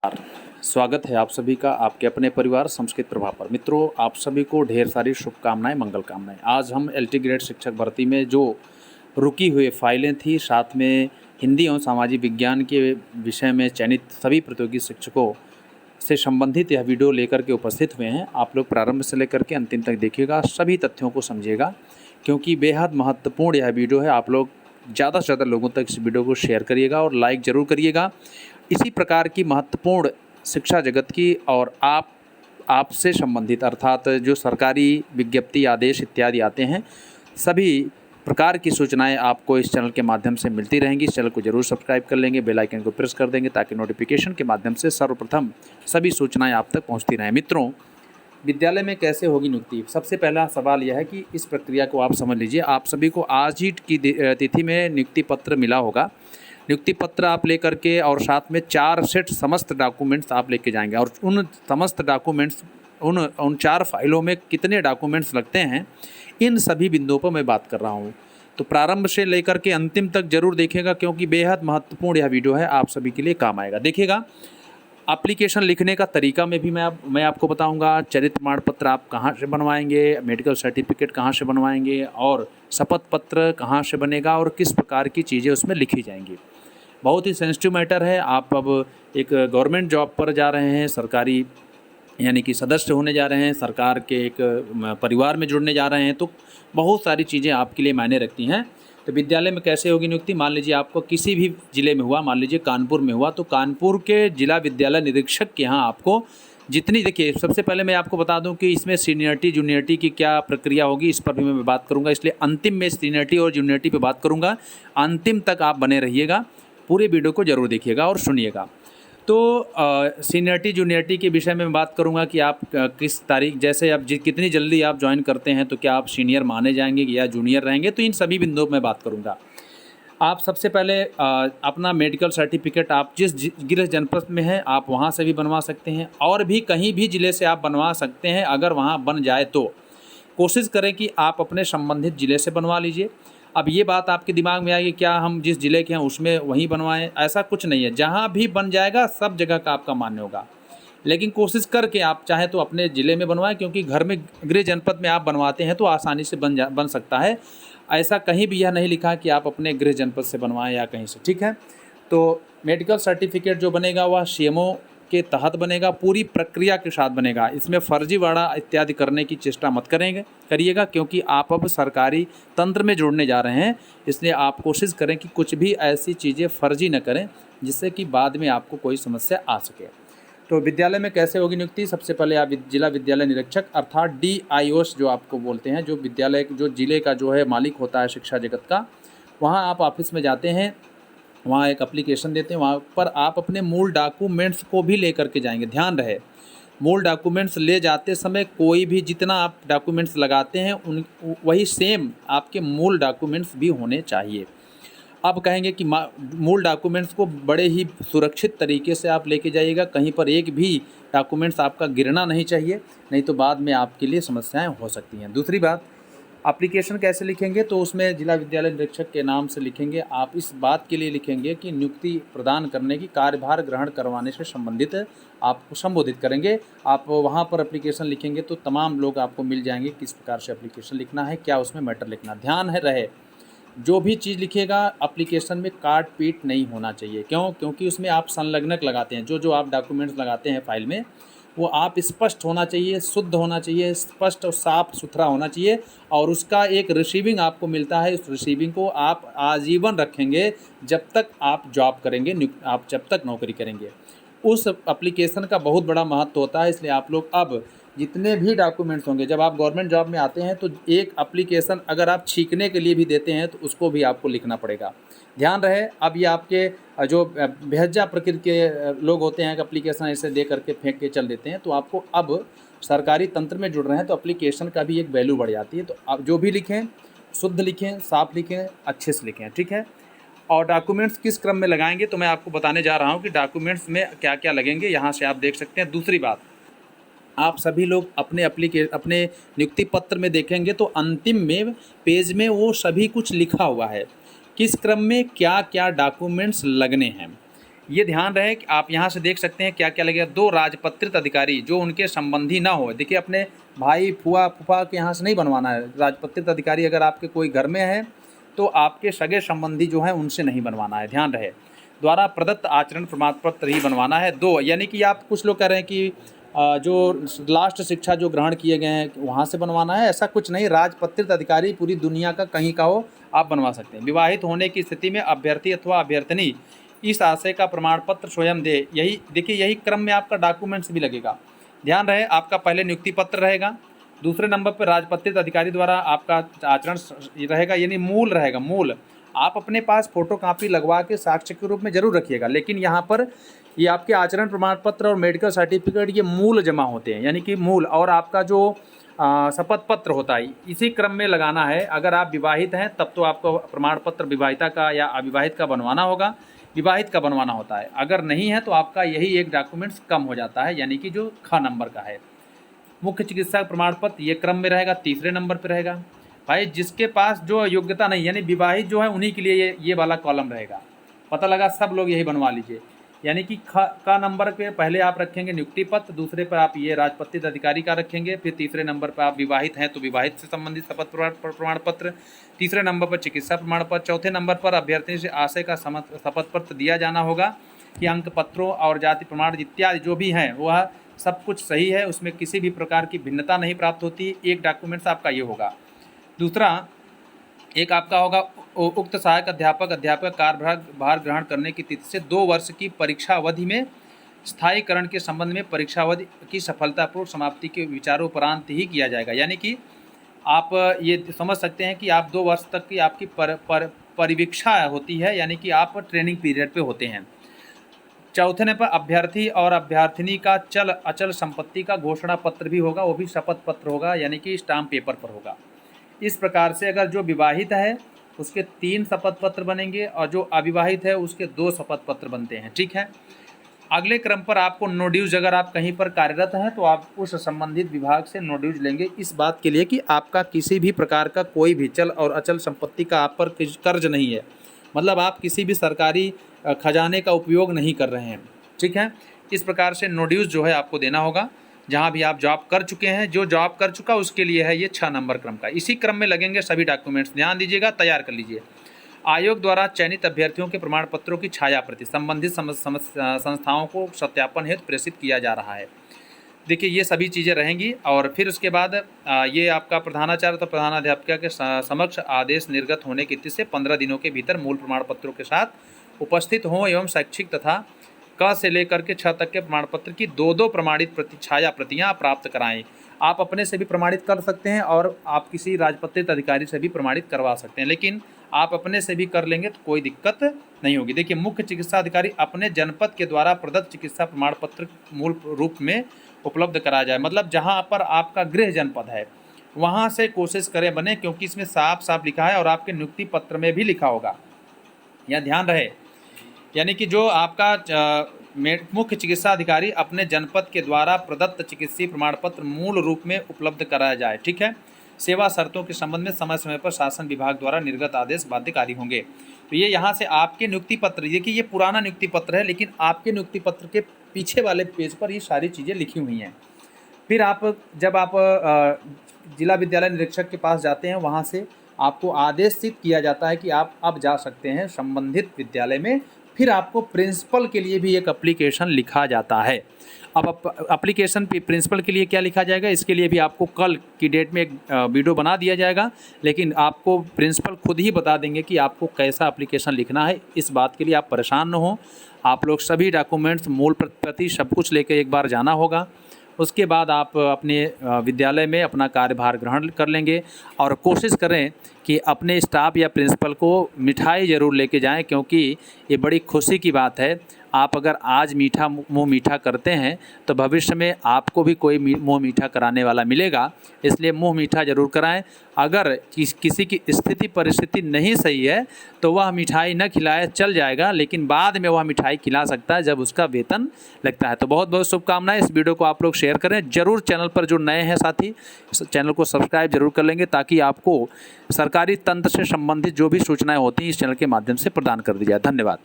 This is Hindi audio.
स्वागत है आप सभी का आपके अपने परिवार संस्कृत प्रभाव पर। मित्रों, आप सभी को ढेर सारी शुभकामनाएं, मंगल कामनाएं। आज हम एलटी ग्रेड शिक्षक भर्ती में जो रुकी हुई फाइलें थी, साथ में हिंदी एवं सामाजिक विज्ञान के विषय में चयनित सभी प्रतियोगी शिक्षकों से संबंधित यह वीडियो लेकर के उपस्थित हुए हैं। आप लोग प्रारंभ से लेकर के अंतिम तक देखिएगा, सभी तथ्यों को समझिएगा, क्योंकि बेहद महत्वपूर्ण यह वीडियो है। आप लोग ज़्यादा से ज़्यादा लोगों तक इस वीडियो को शेयर करिएगा और लाइक ज़रूर करिएगा। इसी प्रकार की महत्वपूर्ण शिक्षा जगत की और आपसे संबंधित अर्थात जो सरकारी विज्ञप्ति, आदेश इत्यादि आते हैं, सभी प्रकार की सूचनाएं आपको इस चैनल के माध्यम से मिलती रहेंगी। इस चैनल को जरूर सब्सक्राइब कर लेंगे, बेल आइकन को प्रेस कर देंगे, ताकि नोटिफिकेशन के माध्यम से सर्वप्रथम सभी सूचनाएं आप तक पहुंचती रहें। मित्रों, विद्यालय में कैसे होगी नियुक्ति? सबसे पहला सवाल यह है कि इस प्रक्रिया को आप समझ लीजिए। आप सभी को आज ही की तिथि में नियुक्ति पत्र मिला होगा। नियुक्ति पत्र आप लेकर के और साथ में 4 सेट समस्त डॉक्यूमेंट्स आप लेके जाएंगे, और उन समस्त डॉक्यूमेंट्स उन 4 फाइलों में कितने डॉक्यूमेंट्स लगते हैं, इन सभी बिंदुओं पर मैं बात कर रहा हूँ। तो प्रारंभ से लेकर के अंतिम तक जरूर देखिएगा, क्योंकि बेहद महत्वपूर्ण यह वीडियो है, आप सभी के लिए काम आएगा। देखिएगा, एप्लीकेशन लिखने का तरीका में भी मैं आपको बताऊंगा। चरित्र प्रमाण पत्र आप कहाँ से बनवाएंगे, मेडिकल सर्टिफिकेट कहाँ से बनवाएंगे, और शपथ पत्र कहाँ से बनेगा, और किस प्रकार की चीज़ें उसमें लिखी जाएंगी। बहुत ही सेंसिटिव मैटर है। आप अब एक गवर्नमेंट जॉब पर जा रहे हैं, सरकारी यानी कि सदस्य होने जा रहे हैं, सरकार के एक परिवार में जुड़ने जा रहे हैं, तो बहुत सारी चीज़ें आपके लिए मायने रखती हैं। तो विद्यालय में कैसे होगी नियुक्ति? मान लीजिए आपको किसी भी ज़िले में हुआ, मान लीजिए कानपुर में हुआ, तो कानपुर के जिला विद्यालय निरीक्षक के यहाँ आपको जितनी, देखिए सबसे पहले मैं आपको बता दूं कि इसमें सीनियरिटी जूनियरिटी की क्या प्रक्रिया होगी, इस पर भी मैं बात करूंगा। इसलिए अंतिम में सीनियरिटी और जूनियरिटी पे बात करूंगा। अंतिम तक आप बने रहिएगा, पूरे वीडियो को जरूर देखिएगा और सुनिएगा। तो सीनियरिटी जूनियरिटी के विषय में मैं बात करूंगा कि आप किस तारीख, जैसे आप कितनी जल्दी आप ज्वाइन करते हैं, तो क्या आप सीनियर माने जाएंगे या जूनियर रहेंगे, तो इन सभी बिंदुओं में बात करूंगा। आप सबसे पहले अपना मेडिकल सर्टिफिकेट आप जिस गृह जनपद में है आप वहाँ से भी बनवा सकते हैं, और भी कहीं भी ज़िले से आप बनवा सकते हैं। अगर वहाँ बन जाए तो कोशिश करें कि आप अपने संबंधित ज़िले से बनवा लीजिए। अब ये बात आपके दिमाग में आएगी, क्या हम जिस ज़िले के हैं उसमें वहीं बनवाएं? ऐसा कुछ नहीं है, जहाँ भी बन जाएगा सब जगह का आपका मान्य होगा। लेकिन कोशिश करके आप चाहे तो अपने ज़िले में बनवाएं, क्योंकि घर में गृह जनपद में आप बनवाते हैं तो आसानी से बन सकता है। ऐसा कहीं भी यह नहीं लिखा कि आप अपने गृह जनपद से बनवाएं या कहीं से, ठीक है। तो मेडिकल सर्टिफिकेट जो बनेगा वह सीएमओ के तहत बनेगा, पूरी प्रक्रिया के साथ बनेगा। इसमें फर्जीवाड़ा इत्यादि करने की चेष्टा मत करिएगा, क्योंकि आप अब सरकारी तंत्र में जुड़ने जा रहे हैं। इसलिए आप कोशिश करें कि कुछ भी ऐसी चीज़ें फर्जी न करें, जिससे कि बाद में आपको कोई समस्या आ सके। तो विद्यालय में कैसे होगी नियुक्ति? सबसे पहले आप जिला विद्यालय निरीक्षक अर्थात DIOS जो आपको बोलते हैं, जो विद्यालय जो जिले का जो है मालिक होता है शिक्षा जगत का, वहाँ आप ऑफिस में जाते हैं, वहाँ एक एप्लीकेशन देते हैं, वहाँ पर आप अपने मूल डॉक्यूमेंट्स को भी ले करके जाएंगे। ध्यान रहे, मूल डॉक्यूमेंट्स ले जाते समय कोई भी जितना आप डॉक्यूमेंट्स लगाते हैं वही सेम आपके मूल डॉक्यूमेंट्स भी होने चाहिए। अब कहेंगे कि मूल डॉक्यूमेंट्स को बड़े ही सुरक्षित तरीके से आप लेके जाइएगा, कहीं पर एक भी डॉक्यूमेंट्स आपका गिरना नहीं चाहिए, नहीं तो बाद में आपके लिए समस्याएं हो सकती हैं। दूसरी बात, एप्लीकेशन कैसे लिखेंगे? तो उसमें जिला विद्यालय निरीक्षक के नाम से लिखेंगे। आप इस बात के लिए लिखेंगे कि नियुक्ति प्रदान करने की कार्यभार ग्रहण करवाने से संबंधित आपको संबोधित करेंगे। आप वहाँ पर एप्लीकेशन लिखेंगे तो तमाम लोग आपको मिल जाएंगे, किस प्रकार से एप्लीकेशन लिखना है, क्या उसमें मैटर लिखना। ध्यान है रहे, जो भी चीज़ लिखिएगा एप्लीकेशन में काट पीट नहीं होना चाहिए। क्यों? क्योंकि उसमें आप संलग्नक लगाते हैं, जो आप डॉक्यूमेंट्स लगाते हैं फाइल में, वो आप स्पष्ट होना चाहिए, शुद्ध होना चाहिए, स्पष्ट और साफ सुथरा होना चाहिए। और उसका एक रिसीविंग आपको मिलता है, उस रिसीविंग को आप आजीवन रखेंगे जब तक आप जॉब करेंगे, आप जब तक नौकरी करेंगे। उस एप्लीकेशन का बहुत बड़ा महत्व होता है। इसलिए आप लोग अब जितने भी डॉक्यूमेंट्स होंगे, जब आप गवर्नमेंट जॉब में आते हैं तो एक एप्लीकेशन अगर आप छींकने के लिए भी देते हैं तो उसको भी आपको लिखना पड़ेगा। ध्यान रहे, अब ये आपके जो बेहजा प्रकृति के लोग होते हैं कि एप्लीकेशन ऐसे दे करके फेंक के चल देते हैं, तो आपको अब सरकारी तंत्र में जुड़ रहे हैं तो एप्लीकेशन का भी एक वैल्यू बढ़ जाती है। तो आप जो भी लिखें शुद्ध लिखें, साफ लिखें, अच्छे से लिखें, ठीक है। और डॉक्यूमेंट्स किस क्रम में लगाएंगे तो मैं आपको बताने जा रहा हूँ कि डॉक्यूमेंट्स में क्या क्या लगेंगे, यहाँ से आप देख सकते हैं। दूसरी बात, आप सभी लोग अपने नियुक्ति पत्र में देखेंगे तो अंतिम में पेज में वो सभी कुछ लिखा हुआ है, किस क्रम में क्या क्या डॉक्यूमेंट्स लगने हैं। ये ध्यान रहे कि आप यहाँ से देख सकते हैं क्या क्या लगेगा। 2 राजपत्रित अधिकारी जो उनके संबंधी ना हो। देखिए अपने भाई फुआ फूफा के यहाँ से नहीं बनवाना है। राजपत्रित अधिकारी अगर आपके कोई घर में है तो आपके सगे संबंधी जो हैं उनसे नहीं बनवाना है, ध्यान रहे। द्वारा प्रदत्त आचरण प्रमाण पत्र ही बनवाना है। 2 यानी कि आप कुछ लोग कह रहे हैं कि जो लास्ट शिक्षा जो ग्रहण किए गए हैं वहाँ से बनवाना है, ऐसा कुछ नहीं। राजपत्रित अधिकारी पूरी दुनिया का कहीं का हो आप बनवा सकते हैं। विवाहित होने की स्थिति में अभ्यर्थी अथवा अभ्यर्थिनी इस आशय का प्रमाण पत्र स्वयं दे। यही देखिए, यही क्रम में आपका डॉक्यूमेंट्स भी लगेगा। ध्यान रहे, आपका पहले नियुक्ति पत्र रहेगा, दूसरे नंबर पर राजपत्रित अधिकारी द्वारा आपका आचरण रहेगा, यानी मूल रहेगा। मूल आप अपने पास फोटोकॉपी लगवा के साक्ष्य के रूप में जरूर रखिएगा, लेकिन यहाँ पर ये आपके आचरण प्रमाण पत्र और मेडिकल सर्टिफिकेट ये मूल जमा होते हैं, यानी कि मूल। और आपका जो शपथ पत्र होता है इसी क्रम में लगाना है। अगर आप विवाहित हैं तब तो आपको प्रमाण पत्र विवाहिता का या अविवाहित का बनवाना होगा, विवाहित का बनवाना होता है। अगर नहीं है तो आपका यही एक डॉक्यूमेंट्स कम हो जाता है, यानी कि जो ख नंबर का है। मुख्य चिकित्सा प्रमाण पत्र ये क्रम में रहेगा, तीसरे नंबर पर रहेगा। भाई जिसके पास जो योग्यता नहीं, यानी विवाहित जो है उन्हीं के लिए ये वाला कॉलम रहेगा। पता लगा, सब लोग यही बनवा लीजिए। यानी कि का नंबर पे पहले आप रखेंगे नियुक्ति पत्र, दूसरे पर आप ये राजपत्रित अधिकारी का रखेंगे, फिर तीसरे नंबर पर आप विवाहित हैं तो विवाहित से संबंधित शपथ प्रमाण पत्र, तीसरे नंबर पर चिकित्सा प्रमाण पत्र, चौथे नंबर पर अभ्यर्थी से आशय का शपथ पत्र दिया जाना होगा कि अंक पत्रों और जाति प्रमाण इत्यादि जो भी हैं वह सब कुछ सही है, उसमें किसी भी प्रकार की भिन्नता नहीं प्राप्त होती। एक डॉक्यूमेंट्स आपका ये होगा। दूसरा एक आपका होगा उक्त सहायक अध्यापक कार्यभार ग्रहण करने की तिथि से 2 वर्ष की परीक्षा अवधि में स्थायीकरण के संबंध में परीक्षा अवधि की सफलतापूर्वक समाप्ति के विचारोपरांत ही किया जाएगा। यानी कि आप ये समझ सकते हैं कि आप 2 वर्ष तक की आपकी परिवीक्षा होती है, यानी कि आप ट्रेनिंग पीरियड पे होते हैं। चौथे नंबर पर अभ्यर्थी और अभ्यर्थिनी का चल अचल संपत्ति का घोषणा पत्र भी होगा, वो भी शपथ पत्र होगा, यानी कि स्टाम्प पेपर पर होगा। इस प्रकार से अगर जो विवाहित है उसके 3 शपथ पत्र बनेंगे और जो अविवाहित है उसके 2 शपथ पत्र बनते हैं। ठीक है। अगले क्रम पर आपको नो ड्यूज, अगर आप कहीं पर कार्यरत हैं तो आप उस संबंधित विभाग से नो ड्यूज लेंगे, इस बात के लिए कि आपका किसी भी प्रकार का कोई भी चल और अचल संपत्ति का आप पर कर्ज नहीं है, मतलब आप किसी भी सरकारी खजाने का उपयोग नहीं कर रहे हैं। ठीक है। इस प्रकार से नो ड्यूज जो है आपको देना होगा जहाँ भी आप जॉब कर चुके हैं। जो जॉब कर चुका उसके लिए है ये 6 नंबर क्रम का। इसी क्रम में लगेंगे सभी डॉक्यूमेंट्स, ध्यान दीजिएगा, तैयार कर लीजिए। आयोग द्वारा चयनित अभ्यर्थियों के प्रमाण पत्रों की छाया प्रति संबंधित संस्थाओं को सत्यापन हेतु प्रेषित किया जा रहा है। देखिए ये सभी चीज़ें रहेंगी। और फिर उसके बाद ये आपका प्रधानाचार्य तो प्रधानाध्यापिका के समक्ष आदेश निर्गत होने की तिथि से 15 दिनों के भीतर मूल प्रमाण पत्रों के साथ उपस्थित हों एवं शैक्षिक तथा क से लेकर के 6 तक के प्रमाण पत्र की 2 प्रमाणित छाया प्रतियाँ प्राप्त कराएं। आप अपने से भी प्रमाणित कर सकते हैं और आप किसी राजपत्रित अधिकारी से भी प्रमाणित करवा सकते हैं, लेकिन आप अपने से भी कर लेंगे तो कोई दिक्कत नहीं होगी। देखिए मुख्य चिकित्सा अधिकारी अपने जनपद के द्वारा प्रदत्त चिकित्सा प्रमाण पत्र मूल रूप में उपलब्ध कराया जाए, मतलब जहाँ पर आपका गृह जनपद है वहाँ से कोशिश करें बने, क्योंकि इसमें साफ साफ लिखा है और आपके नियुक्ति पत्र में भी लिखा होगा, यह ध्यान रहे। यानी कि जो आपका मुख्य चिकित्सा अधिकारी अपने जनपद के द्वारा प्रदत्त चिकित्सीय प्रमाण पत्र मूल रूप में उपलब्ध कराया जाए। ठीक है। सेवा शर्तों के संबंध में समय समय पर शासन विभाग द्वारा निर्गत आदेश बाध्यकारी होंगे। तो ये यहाँ से आपके नियुक्ति पत्र, देखिए ये पुराना नियुक्ति पत्र है, लेकिन आपके नियुक्ति पत्र के पीछे वाले पेज पर ये सारी चीज़ें लिखी हुई हैं। फिर जब आप जिला विद्यालय निरीक्षक के पास जाते हैं वहाँ से आपको आदेशित किया जाता है कि आप अब जा सकते हैं संबंधित विद्यालय में। फिर आपको प्रिंसिपल के लिए भी एक एप्लीकेशन लिखा जाता है। अब एप्लीकेशन प्रिंसिपल के लिए क्या लिखा जाएगा, इसके लिए भी आपको कल की डेट में एक वीडियो बना दिया जाएगा, लेकिन आपको प्रिंसिपल खुद ही बता देंगे कि आपको कैसा एप्लीकेशन लिखना है। इस बात के लिए आप परेशान न हो। आप लोग सभी डॉक्यूमेंट्स मूल प्रति सब कुछ लेकर एक बार जाना होगा। उसके बाद आप अपने विद्यालय में अपना कार्यभार ग्रहण कर लेंगे और कोशिश करें कि अपने स्टाफ या प्रिंसिपल को मिठाई ज़रूर लेके जाएं, क्योंकि ये बड़ी खुशी की बात है। आप अगर आज मुँह मीठा करते हैं तो भविष्य में आपको भी कोई मुँह मीठा कराने वाला मिलेगा, इसलिए मुँह मीठा ज़रूर कराएं। अगर किसी की स्थिति परिस्थिति नहीं सही है तो वह मिठाई न खिलाए चल जाएगा, लेकिन बाद में वह मिठाई खिला सकता है जब उसका वेतन लगता है। तो बहुत बहुत शुभकामनाएं। इस वीडियो को आप लोग शेयर करें ज़रूर। चैनल पर जो नए हैं साथी चैनल को सब्सक्राइब जरूर कर लेंगे, ताकि आपको सरकारी तंत्र से संबंधित जो भी सूचनाएँ होती हैं इस चैनल के माध्यम से प्रदान कर दी जाए। धन्यवाद।